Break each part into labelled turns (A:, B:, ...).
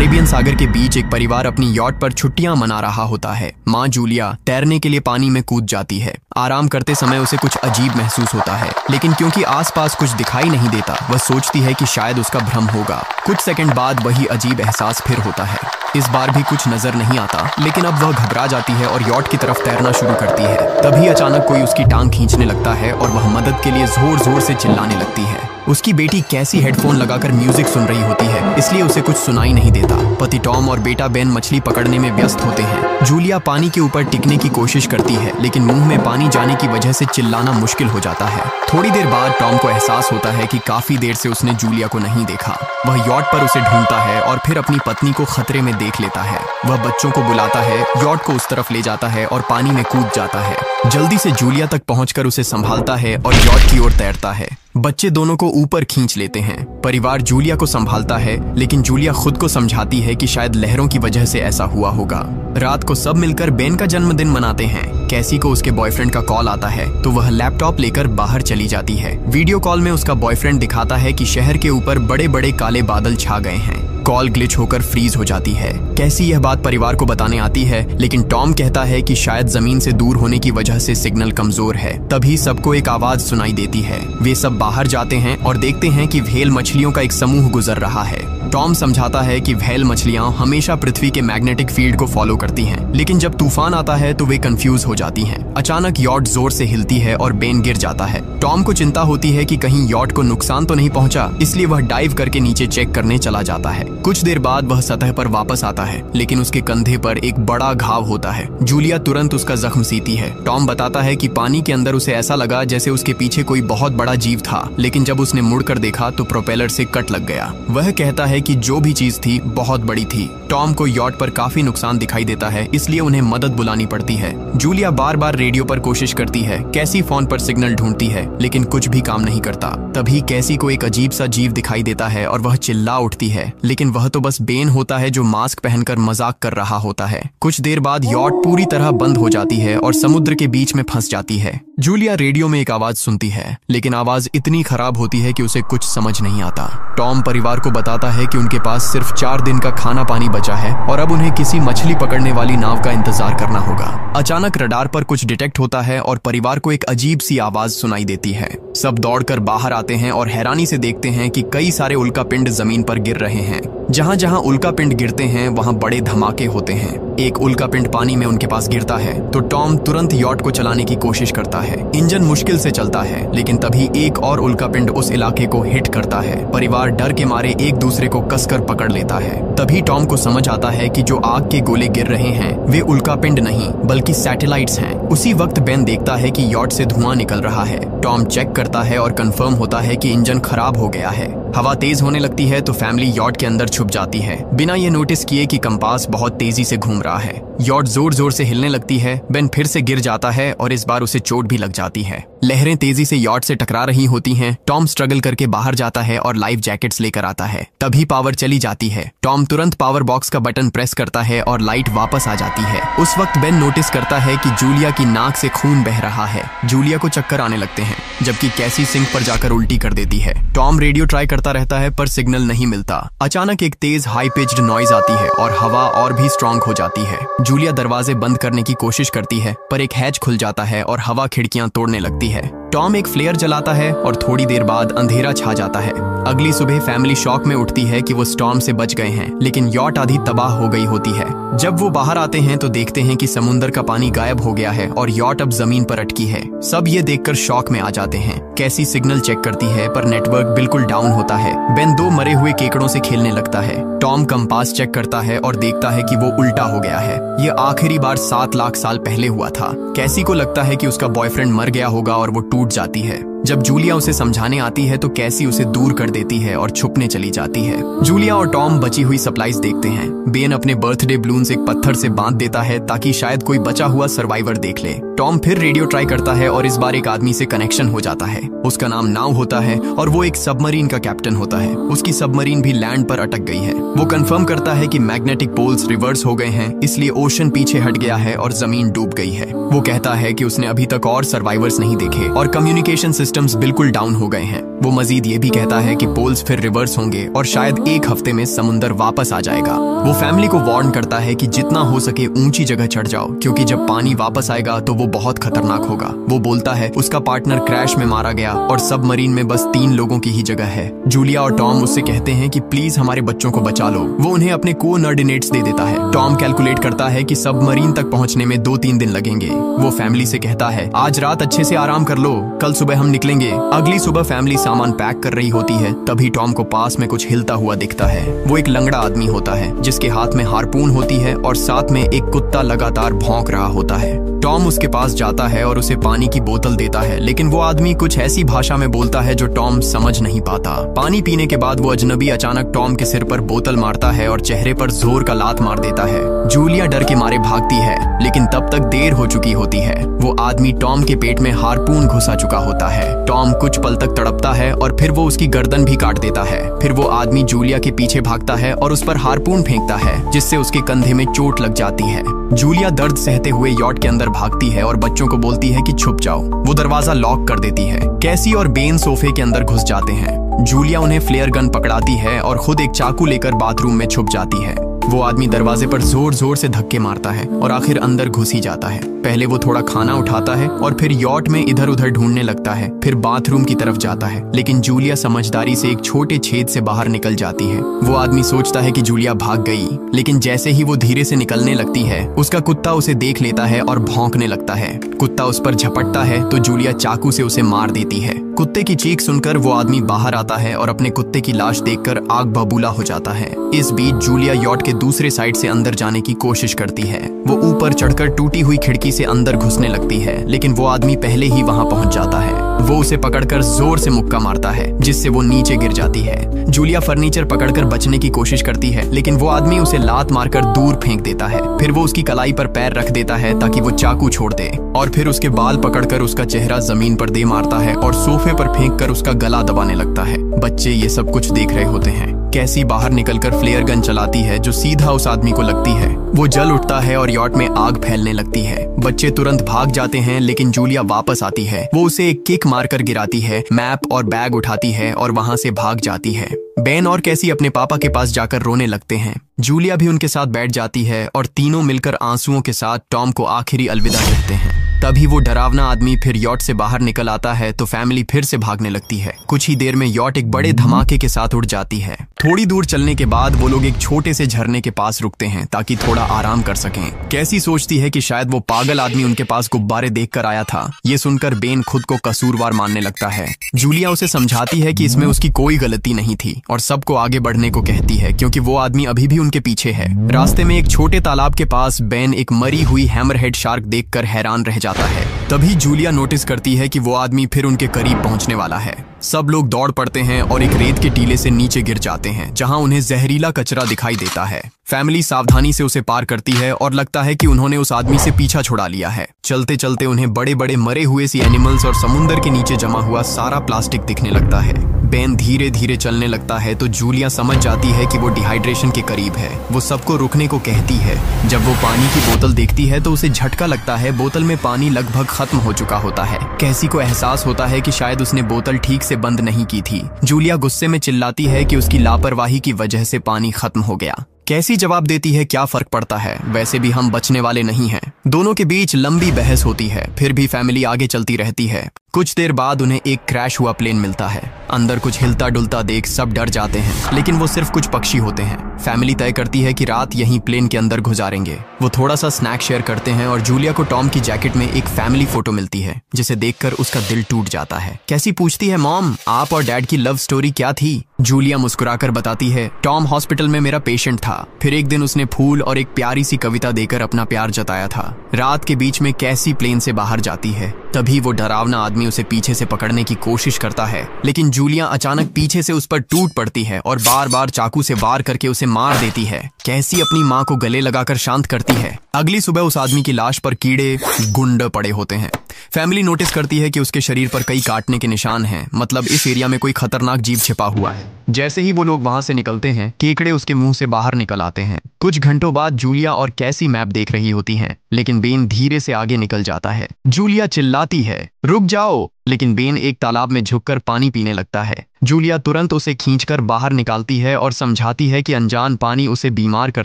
A: Caribbean सागर के बीच एक परिवार अपनी यॉट पर छुट्टियां मना रहा होता है। माँ जूलिया तैरने के लिए पानी में कूद जाती है। आराम करते समय उसे कुछ अजीब महसूस होता है, लेकिन क्योंकि आसपास कुछ दिखाई नहीं देता, वह सोचती है कि शायद उसका भ्रम होगा। कुछ सेकंड बाद वही अजीब एहसास फिर होता है। इस बार भी कुछ नजर नहीं आता, लेकिन अब वह घबरा जाती है और यॉट की तरफ तैरना शुरू करती है। तभी अचानक कोई उसकी टांग खींचने लगता है और वह मदद के लिए जोर जोर से चिल्लाने लगती है। उसकी बेटी कैसी हेडफोन लगाकर म्यूजिक सुन रही होती है, इसलिए उसे कुछ सुनाई नहीं देता। पति टॉम और बेटा बेन मछली पकड़ने में व्यस्त होते हैं। जूलिया पानी के ऊपर टिकने की कोशिश करती है, लेकिन मुंह में पानी जाने की वजह से चिल्लाना मुश्किल हो जाता है। थोड़ी देर बाद टॉम को एहसास होता है कि काफी देर से उसने जूलिया को नहीं देखा। वह यॉट पर उसे ढूंढता है और फिर अपनी पत्नी को खतरे में देख लेता है। वह बच्चों को बुलाता है, यॉट को उस तरफ ले जाता है और पानी में कूद जाता है। जल्दी से जूलिया तक पहुंचकर उसे संभालता है और यॉट की ओर तैरता है। बच्चे दोनों को ऊपर खींच लेते हैं। परिवार जूलिया को संभालता है, लेकिन जूलिया खुद को समझाती है कि शायद लहरों की वजह से ऐसा हुआ होगा। रात को सब मिलकर बेन का जन्मदिन मनाते हैं। कैसी को उसके बॉयफ्रेंड का कॉल आता है, तो वह लैपटॉप लेकर बाहर चली जाती है। वीडियो कॉल में उसका बॉयफ्रेंड दिखाता है कि शहर के ऊपर बड़े बड़े काले बादल छा गए हैं। कॉल ग्लिच होकर फ्रीज हो जाती है। कैसी यह बात परिवार को बताने आती है, लेकिन टॉम कहता है कि शायद जमीन से दूर होने की वजह से सिग्नल कमजोर है। तभी सबको एक आवाज सुनाई देती है। वे सब बाहर जाते हैं और देखते हैं कि व्हेल मछलियों का एक समूह गुजर रहा है। टॉम समझाता है कि व्हेल मछलियां हमेशा पृथ्वी के मैग्नेटिक फील्ड को फॉलो करती हैं, लेकिन जब तूफान आता है तो वे कंफ्यूज हो जाती हैं। अचानक यॉट जोर से हिलती है और बेन गिर जाता है। टॉम को चिंता होती है कि कहीं यॉट को नुकसान तो नहीं पहुंचा, इसलिए वह डाइव करके नीचे चेक करने चला जाता है। कुछ देर बाद वह सतह पर वापस आता है, लेकिन उसके कंधे पर एक बड़ा घाव होता है। जूलिया तुरंत उसका जख्म सीती है। टॉम बताता है कि पानी के अंदर उसे ऐसा लगा जैसे उसके पीछे कोई बहुत बड़ा जीव था, लेकिन जब उसने मुड़कर देखा तो प्रोपेलर से कट लग गया। वह कहता है कि जो भी चीज थी बहुत बड़ी थी। टॉम को यॉट पर काफी नुकसान दिखाई देता है, इसलिए उन्हें मदद बुलानी पड़ती है। जूलिया बार बार रेडियो पर कोशिश करती है। कैसी फोन पर सिग्नल ढूंढती है, लेकिन कुछ भी काम नहीं करता। तभी कैसी को एक अजीब सा जीव दिखाई देता है और वह चिल्ला उठती है, लेकिन वह तो बस बेन होता है जो मास्क पहनकर मजाक कर रहा होता है। कुछ देर बाद यॉट पूरी तरह बंद हो जाती है और समुद्र के बीच में फंस जाती है। जूलिया रेडियो में एक आवाज सुनती है, लेकिन आवाज इतनी खराब होती है कि उसे कुछ समझ नहीं आता। टॉम परिवार को बताता है कि उनके पास सिर्फ 4 दिन का खाना पानी बचा है और अब उन्हें किसी मछली पकड़ने वाली नाव का इंतजार करना होगा। अचानक रडार पर कुछ डिटेक्ट होता है और परिवार को एक अजीब सी आवाज सुनाई देती है। सब दौड़कर बाहर आते हैं और हैरानी से देखते हैं कि कई सारे उल्कापिंड जमीन पर गिर रहे हैं। जहां जहां उल्कापिंड गिरते हैं वहां बड़े धमाके होते हैं। एक उल्कापिंड पानी में उनके पास गिरता है तो टॉम तुरंत यॉट को चलाने की कोशिश करता है। इंजन मुश्किल से चलता है, लेकिन तभी एक और उल्कापिंड उस इलाके को हिट करता है। परिवार डर के मारे एक दूसरे को कसकर पकड़ लेता है। तभी टॉम को समझ आता है कि जो आग के गोले गिर रहे हैं वे उल्कापिंड नहीं बल्कि सैटेलाइट्स हैं। उसी वक्त बेन देखता है कि यॉट से धुआं निकल रहा है। टॉम चेक करता है और कंफर्म होता है कि इंजन खराब हो गया है। हवा तेज होने लगती है तो फैमिली यॉट के अंदर छुप जाती है, बिना ये नोटिस किए कि कंपास बहुत तेजी से घूम रहा है। यॉट जोर जोर से हिलने लगती है। बेन फिर से गिर जाता है और इस बार उसे चोट भी लग जाती है। लहरें तेजी से यॉट से टकरा रही होती हैं। टॉम स्ट्रगल करके बाहर जाता है और लाइफ जैकेट्स लेकर आता है। तभी पावर चली जाती है। टॉम तुरंत पावर बॉक्स का बटन प्रेस करता है और लाइट वापस आ जाती है। उस वक्त बेन नोटिस करता है कि जूलिया की नाक से खून बह रहा है। जूलिया को चक्कर आने लगते हैं, जबकि कैसी सिंक पर जाकर उल्टी कर देती है। टॉम रेडियो ट्राई करता रहता है पर सिग्नल नहीं मिलता। अचानक एक तेज हाई पिच्ड नॉइज आती है और हवा और भी स्ट्रांग हो जाती है। जूलिया दरवाजे बंद करने की कोशिश करती है, पर एक हैच खुल जाता है और हवा खिड़कियां तोड़ने लगती है। टॉम एक फ्लेयर जलाता है और थोड़ी देर बाद अंधेरा छा जाता है। अगली सुबह फैमिली शॉक में उठती है कि वो स्टॉर्म से बच गए हैं, लेकिन यॉट आधी तबाह हो गई होती है। जब वो बाहर आते हैं तो देखते हैं कि समुद्र का पानी गायब हो गया है और यॉट अब जमीन पर अटकी है। सब ये देखकर शॉक में आ जाते हैं। कैसी सिग्नल चेक करती है पर नेटवर्क बिल्कुल डाउन होता है। बेन 2 मरे हुए केकड़ों से खेलने लगता है। टॉम कंपास चेक करता है और देखता है कि वो उल्टा हो गया है। ये आखिरी बार 7 लाख साल पहले हुआ था। कैसी को लगता है कि उसका बॉयफ्रेंड मर गया होगा और वो टूट जाती है। जब जूलिया उसे समझाने आती है तो कैसी उसे दूर कर देती है और छुपने चली जाती है। जूलिया और टॉम बची हुई सप्लाईज देखते हैं। बेन अपने बर्थडे बलून्स एक पत्थर से बांध देता है ताकि शायद कोई बचा हुआ सर्वाइवर देख ले। टॉम फिर रेडियो ट्राई करता है और इस बार एक आदमी से कनेक्शन हो जाता है। उसका नाम नाव होता है और वो एक सबमरीन का कैप्टन होता है। उसकी सबमरीन भी लैंड पर अटक गई है। वो कंफर्म करता है कि मैग्नेटिक पोल्स रिवर्स हो गए हैं, इसलिए ओशन पीछे हट गया है और जमीन डूब गई है। वो कहता है कि उसने अभी तक और सर्वाइवर्स नहीं देखे और कम्युनिकेशन सिस्टम्स बिल्कुल डाउन हो गए हैं। वो मजीद ये भी कहता है कि पोल्स फिर रिवर्स होंगे और शायद एक हफ्ते में समुंदर वापस आ जाएगा। वो फैमिली को वार्न करता है कि जितना हो सके ऊंची जगह चढ़ जाओ, क्योंकि जब पानी वापस आएगा तो वो बहुत खतरनाक होगा। वो बोलता है उसका पार्टनर क्रैश में मारा गया और सबमरीन में बस 3 लोगों की ही जगह है। जूलिया और टॉम उससे कहते हैं कि प्लीज हमारे बच्चों को बचा लो। वो उन्हें अपने कोऑर्डिनेट्स दे देता है। टॉम कैलकुलेट करता है कि सबमरीन तक पहुंचने में 2-3 दिन लगेंगे। वो फैमिली से कहता है आज रात अच्छे से आराम कर लो, कल सुबह हम निकलेंगे। अगली सुबह फैमिली सामान पैक कर रही होती है, तभी टॉम को पास में कुछ हिलता हुआ दिखता है। वो एक लंगड़ा आदमी होता है जिसके हाथ में हार्पून होती है और साथ में एक कुत्ता लगातार भौंक रहा होता है। टॉम उसके पास जाता है और उसे पानी की बोतल देता है, लेकिन वो आदमी कुछ ऐसी भाषा में बोलता है जो टॉम समझ नहीं पाता। पानी पीने के बाद वो अजनबी अचानक टॉम के सिर पर बोतल मारता है और चेहरे पर जोर का लात मार देता है। जूलिया डर के मारे भागती है, लेकिन तब तक देर हो चुकी होती है। वो आदमी टॉम के पेट में हार्पून घुसा चुका होता है। टॉम कुछ पल तक तड़पता है और फिर वो उसकी गर्दन भी काट देता है। फिर वो आदमी जूलिया के पीछे भागता है और उस पर हार्पून फेंकता है, जिससे उसके कंधे में चोट लग जाती है। जूलिया दर्द सहते हुए यॉट के अंदर भागती है और बच्चों को बोलती है कि छुप जाओ। वो दरवाजा लॉक कर देती है। कैसी और बेन सोफे के अंदर घुस जाते हैं। जूलिया उन्हें फ्लेयर गन पकड़ाती है और खुद एक चाकू लेकर बाथरूम में छुप जाती है। वो आदमी दरवाजे पर जोर जोर से धक्के मारता है और आखिर अंदर घुस ही जाता है। पहले वो थोड़ा खाना उठाता है और फिर यॉट में इधर उधर ढूंढने लगता है, फिर बाथरूम की तरफ जाता है, लेकिन जूलिया समझदारी से एक छोटे छेद से बाहर निकल जाती है। वो आदमी सोचता है कि जूलिया भाग गई, लेकिन जैसे ही वो धीरे से निकलने लगती है, उसका कुत्ता उसे देख लेता है और भौंकने लगता है। कुत्ता उस पर झपटता है तो जूलिया चाकू से उसे मार देती है। कुत्ते की चीख सुनकर वो आदमी बाहर आता है और अपने कुत्ते की लाश देखकर आग बबूला हो जाता है। इस बीच जूलिया यॉट के दूसरे साइड से अंदर जाने की कोशिश करती है। वो ऊपर चढ़कर टूटी हुई खिड़की से अंदर घुसने लगती है, लेकिन वो आदमी पहले ही वहां पहुंच जाता है। वो उसे पकड़कर जोर से मुक्का मारता है, जिससे वो नीचे गिर जाती है। जूलिया फर्नीचर पकड़कर बचने की कोशिश करती है, लेकिन वो आदमी उसे लात मारकर दूर फेंक देता है। फिर वो उसकी कलाई पर पैर रख देता है ताकि वो चाकू छोड़ दे, और फिर उसके बाल पकड़कर उसका चेहरा जमीन पर दे मारता है और सोफे पर फेंककर उसका गला दबाने लगता है। बच्चे ये सब कुछ देख रहे होते हैं। कैसी बाहर निकलकर फ्लेयर गन चलाती है जो सीधा उस आदमी को लगती है। वो जल उठता है और यॉट में आग फैलने लगती है। बच्चे तुरंत भाग जाते हैं, लेकिन जूलिया वापस आती है। वो उसे एक किक मारकर गिराती है, मैप और बैग उठाती है और वहां से भाग जाती है। बेन और कैसी अपने पापा के पास जाकर रोने लगते हैं। जूलिया भी उनके साथ बैठ जाती है और तीनों मिलकर आंसुओं के साथ टॉम को आखिरी अलविदा कहते हैं। तभी वो डरावना आदमी फिर यॉट से बाहर निकल आता है तो फैमिली फिर से भागने लगती है। कुछ ही देर में यॉट एक बड़े धमाके के साथ उड़ जाती है। थोड़ी दूर चलने के बाद वो लोग एक छोटे से झरने के पास रुकते हैं ताकि थोड़ा आराम कर सकें। कैसी सोचती है कि शायद वो पागल आदमी उनके पास गुब्बारे देखकर आया था। ये सुनकर बेन खुद को कसूरवार मानने लगता है। जूलिया उसे समझाती है कि इसमें उसकी कोई गलती नहीं थी और सबको आगे बढ़ने को कहती है, क्योंकि वो आदमी अभी भी उनके पीछे है। रास्ते में एक छोटे तालाब के पास बेन एक मरी हुई हैमरहेड शार्क देखकर हैरान रह जाता है। तभी जूलिया नोटिस करती है कि वो आदमी फिर उनके करीब पहुंचने वाला है। सब लोग दौड़ पड़ते हैं और एक रेत के टीले से नीचे गिर जाते हैं, जहां उन्हें जहरीला कचरा दिखाई देता है। फैमिली सावधानी से उसे पार करती है और लगता है कि उन्होंने उस आदमी से पीछा छुड़ा लिया है। चलते चलते उन्हें बड़े बड़े मरे हुए सी एनिमल्स और समुंदर के नीचे जमा हुआ सारा प्लास्टिक दिखने लगता है। बेन धीरे धीरे चलने लगता है तो जूलिया समझ जाती है कि वो डिहाइड्रेशन के करीब है। वो सबको रुकने को कहती है। जब वो पानी की बोतल देखती है तो उसे झटका लगता है। बोतल में पानी लगभग खत्म हो चुका होता है। कैसी को एहसास होता है कि शायद उसने बोतल ठीक से बंद नहीं की थी। जूलिया गुस्से में चिल्लाती है कि उसकी लापरवाही की वजह से पानी खत्म हो गया। कैसी जवाब देती है, क्या फर्क पड़ता है, वैसे भी हम बचने वाले नहीं हैं। दोनों के बीच लंबी बहस होती है, फिर भी फैमिली आगे चलती रहती है। कुछ देर बाद उन्हें एक क्रैश हुआ प्लेन मिलता है। अंदर कुछ हिलता डुलता देख सब डर जाते हैं, लेकिन वो सिर्फ कुछ पक्षी होते हैं। फैमिली तय करती है कि रात यहीं प्लेन के अंदर गुजारेंगे। वो थोड़ा सा स्नैक शेयर करते हैं और जूलिया को टॉम की जैकेट में एक फैमिली फोटो मिलती है, जिसे देखकर उसका दिल टूट जाता है। कैसी पूछती है, मॉम आप और डैड की लव स्टोरी क्या थी? जूलिया मुस्कुराकर बताती है, टॉम हॉस्पिटल में मेरा पेशेंट था। फिर एक दिन उसने फूल और एक प्यारी सी कविता देकर अपना प्यार जताया था। रात के बीच में कैसी प्लेन से बाहर जाती है। तभी वो डरावना आदमी उसे पीछे से पकड़ने की कोशिश करता है, लेकिन जूलिया अचानक पीछे से उस पर टूट पड़ती है और बार बार चाकू से वार करके उसे मार देती है। कैसी अपनी माँ को गले लगाकर शांत करती है। अगली सुबह उस आदमी की लाश पर कीड़े गुंड पड़े होते हैं। फैमिली नोटिस करती है कि उसके शरीर पर कई काटने के निशान हैं, मतलब इस एरिया में कोई खतरनाक जीव छिपा हुआ है। जैसे ही वो लोग वहां से निकलते हैं, कीकड़े उसके मुंह से बाहर निकल आते हैं। कुछ घंटों बाद जूलिया और कैसी मैप देख रही होती हैं, लेकिन बेन धीरे से आगे निकल जाता है। जूलिया चिल्लाती है, रुक जाओ, लेकिन बेन एक तालाब में झुककर पानी पीने लगता है। जूलिया तुरंत उसे खींचकर बाहर निकालती है और समझाती है कि अनजान पानी उसे बीमार कर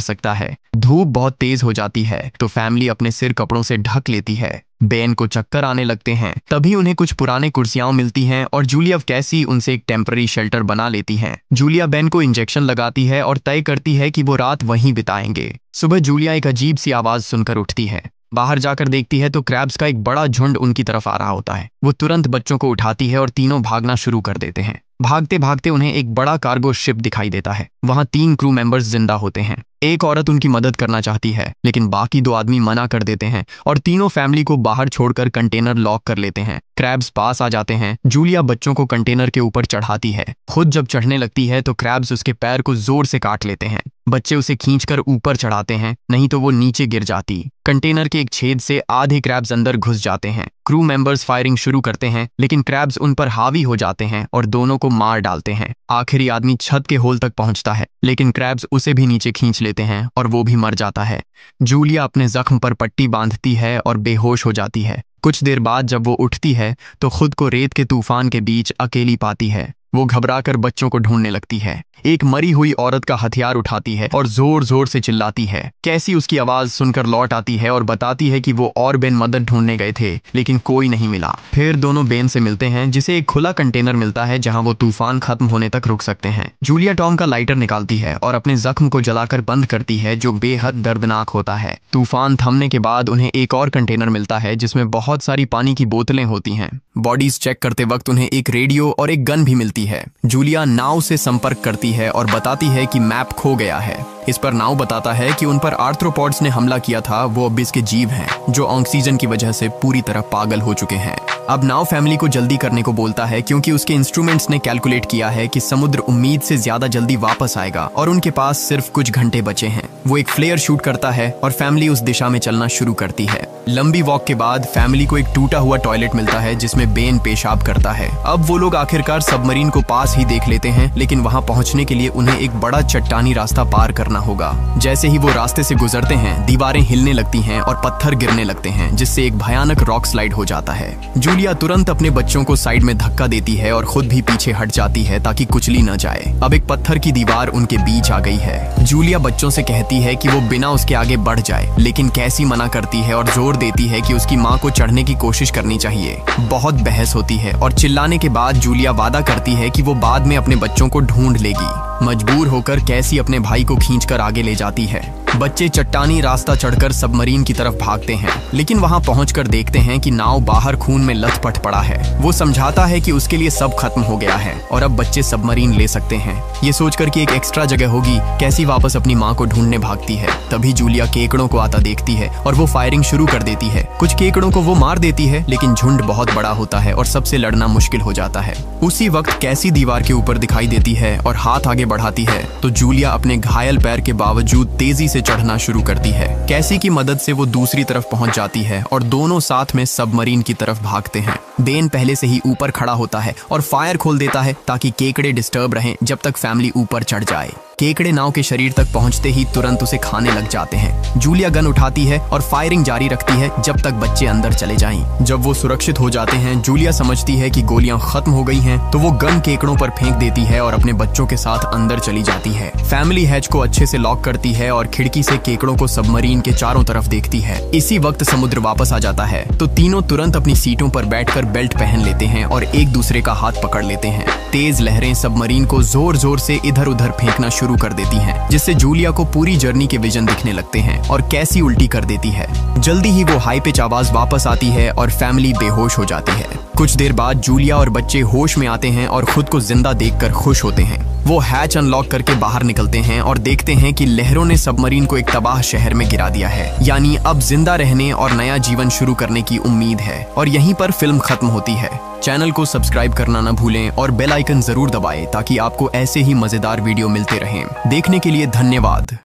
A: सकता है। धूप बहुत तेज हो जाती है तो फैमिली अपने सिर कपड़ों से ढक लेती है। बेन को चक्कर आने लगते हैं। तभी उन्हें कुछ पुराने कुर्सियां मिलती हैं और जूलिया कैसी उनसे एक टेम्पररी शेल्टर बना लेती हैं। जूलिया बेन को इंजेक्शन लगाती है और तय करती है कि वो रात वहीं बिताएंगे। सुबह जूलिया एक अजीब सी आवाज सुनकर उठती है। बाहर जाकर देखती है तो क्रैब्स का एक बड़ा झुंड उनकी तरफ आ रहा होता है। वो तुरंत बच्चों को उठाती है और तीनों भागना शुरू कर देते हैं। भागते भागते उन्हें एक बड़ा कार्गो शिप दिखाई देता है। वहां 3 क्रू मेंबर्स जिंदा होते हैं। एक औरत उनकी मदद करना चाहती है लेकिन बाकी 2 आदमी मना कर देते हैं और तीनों फैमिली को बाहर छोड़कर कंटेनर लॉक कर लेते हैं। क्रैब्स पास आ जाते हैं। जूलिया बच्चों को कंटेनर के ऊपर चढ़ाती है। खुद जब चढ़ने लगती है तो क्रैब्स उसके पैर को जोर से काट लेते हैं। बच्चे उसे खींचकर ऊपर चढ़ाते हैं, नहीं तो वो नीचे गिर जाती। कंटेनर के एक छेद से आधे क्रैब्स अंदर घुस जाते हैं। क्रू मेंबर्स फायरिंग शुरू करते हैं लेकिन क्रैब्स उन पर हावी हो जाते हैं और दोनों को मार डालते हैं। आखिरी आदमी छत के होल तक पहुंचता है लेकिन क्रैब्स उसे भी नीचे खींच लेते हैं और वो भी मर जाता है। जूलिया अपने जख्म पर पट्टी बांधती है और बेहोश हो जाती है। कुछ देर बाद जब वो उठती है तो खुद को रेत के तूफान के बीच अकेली पाती है। वो घबराकर बच्चों को ढूंढने लगती है। एक मरी हुई औरत का हथियार उठाती है और जोर जोर से चिल्लाती है। कैसी उसकी आवाज सुनकर लौट आती है और बताती है कि वो और बेन मदद ढूंढने गए थे लेकिन कोई नहीं मिला। फिर दोनों बेन से मिलते हैं जिसे एक खुला कंटेनर मिलता है जहां वो तूफान खत्म होने तक रुक सकते हैं। जूलिया टॉम का लाइटर निकालती है और अपने जख्म को जलाकर बंद करती है जो बेहद दर्दनाक होता है। तूफान थमने के बाद उन्हें एक और कंटेनर मिलता है जिसमें बहुत सारी पानी की बोतलें होती हैं। बॉडीज चेक करते वक्त उन्हें एक रेडियो और एक गन भी मिलती है। जूलिया नाव से संपर्क करती है और बताती है कि मैप खो गया है। इस पर नाव बताता है कि उन पर आर्थ्रोपॉड्स ने हमला किया था। वो अबिस के जीव हैं जो ऑक्सीजन की वजह से पूरी तरह पागल हो चुके हैं। अब नाव फैमिली को जल्दी करने को बोलता है क्योंकि उसके इंस्ट्रूमेंट्स ने कैलकुलेट किया है कि समुद्र उम्मीद से ज्यादा जल्दी वापस आएगा और उनके पास सिर्फ कुछ घंटे बचे हैं। वो एक फ्लेयर शूट करता है और फैमिली उस दिशा में चलना शुरू करती है। लंबी वॉक के बाद फैमिली को एक टूटा हुआ टॉयलेट मिलता है जिसमें बेन पेशाब करता है। अब वो लोग आखिरकार सबमरीन को पास ही देख लेते हैं लेकिन वहां पहुंचने के लिए उन्हें एक बड़ा चट्टानी रास्ता पार करना होगा। जैसे ही वो रास्ते से गुजरते हैं दीवारें हिलने लगती हैं और पत्थर गिरने लगते हैं जिससे एक भयानक रॉक स्लाइड हो जाता है। जूलिया तुरंत अपने बच्चों को साइड में धक्का देती है और खुद भी पीछे हट जाती है ताकि कुचली न जाए। अब एक पत्थर की दीवार उनके बीच आ गई है। जूलिया बच्चों से कहती है कि वो बिना उसके आगे बढ़ जाए लेकिन कैसी मना करती है और जोर देती है कि उसकी माँ को चढ़ने की कोशिश करनी चाहिए। बहुत बहस होती है और चिल्लाने के बाद जूलिया वादा करती है कि वो बाद में अपने बच्चों को ढूंढ लेगी। मजबूर होकर कैसी अपने भाई को खींचकर आगे ले जाती है। बच्चे चट्टानी रास्ता चढ़कर सबमरीन की तरफ भागते हैं लेकिन वहां पहुंचकर देखते हैं कि नाव बाहर खून में लथपथ पड़ा है। वो समझाता है कि उसके लिए सब खत्म हो गया है और अब बच्चे सबमरीन ले सकते हैं। ये सोचकर कि एक एक्स्ट्रा जगह होगी कैसी वापस अपनी माँ को ढूंढने भागती है। तभी जूलिया केकड़ों को आता देखती है और वो फायरिंग शुरू कर देती है। कुछ केकड़ों को वो मार देती है लेकिन झुंड बहुत बड़ा होता है और सबसे लड़ना मुश्किल हो जाता है। उसी वक्त कैसी दीवार के ऊपर दिखाई देती है और हाथ आगे बढ़ाती है तो जूलिया अपने घायल पैर के बावजूद तेजी से चढ़ना शुरू करती है। कैसी की मदद से वो दूसरी तरफ पहुंच जाती है और दोनों साथ में सबमरीन की तरफ भागते हैं। बेन पहले से ही ऊपर खड़ा होता है और फायर खोल देता है ताकि केकड़े डिस्टर्ब रहें जब तक फैमिली ऊपर चढ़ जाए। केकड़े नाव के शरीर तक पहुंचते ही तुरंत उसे खाने लग जाते हैं। जूलिया गन उठाती है और फायरिंग जारी रखती है जब तक बच्चे अंदर चले जाएं। जब वो सुरक्षित हो जाते हैं जूलिया समझती है कि गोलियां खत्म हो गई हैं तो वो गन केकड़ों पर फेंक देती है और अपने बच्चों के साथ अंदर चली जाती है। फैमिली हैच को अच्छे से लॉक करती है और खिड़की से केकड़ों को सबमरीन के चारों तरफ देखती है। इसी वक्त समुद्र वापस आ जाता है तो तीनों तुरंत अपनी सीटों पर बैठकर बेल्ट पहन लेते हैं और एक दूसरे का हाथ पकड़ लेते हैं। तेज लहरें सबमरीन को जोर जोर से इधर उधर फेंकना शुरू कर देती हैं, जिससे जूलिया को पूरी जर्नी के विजन दिखने लगते हैं और कैसी उल्टी कर देती है। जल्दी ही वो हाई पिच आवाज वापस आती है और फैमिली बेहोश हो जाती है। कुछ देर बाद जूलिया और बच्चे होश में आते हैं और खुद को जिंदा देखकर खुश होते हैं। वो हैच अनलॉक करके बाहर निकलते हैं और देखते हैं कि लहरों ने सबमरीन को एक तबाह शहर में गिरा दिया है। यानी अब जिंदा रहने और नया जीवन शुरू करने की उम्मीद है। और यहीं पर फिल्म खत्म होती है। चैनल को सब्सक्राइब करना न भूलें और बेल आइकन जरूर दबाएं ताकि आपको ऐसे ही मजेदार वीडियो मिलते रहें। देखने के लिए धन्यवाद।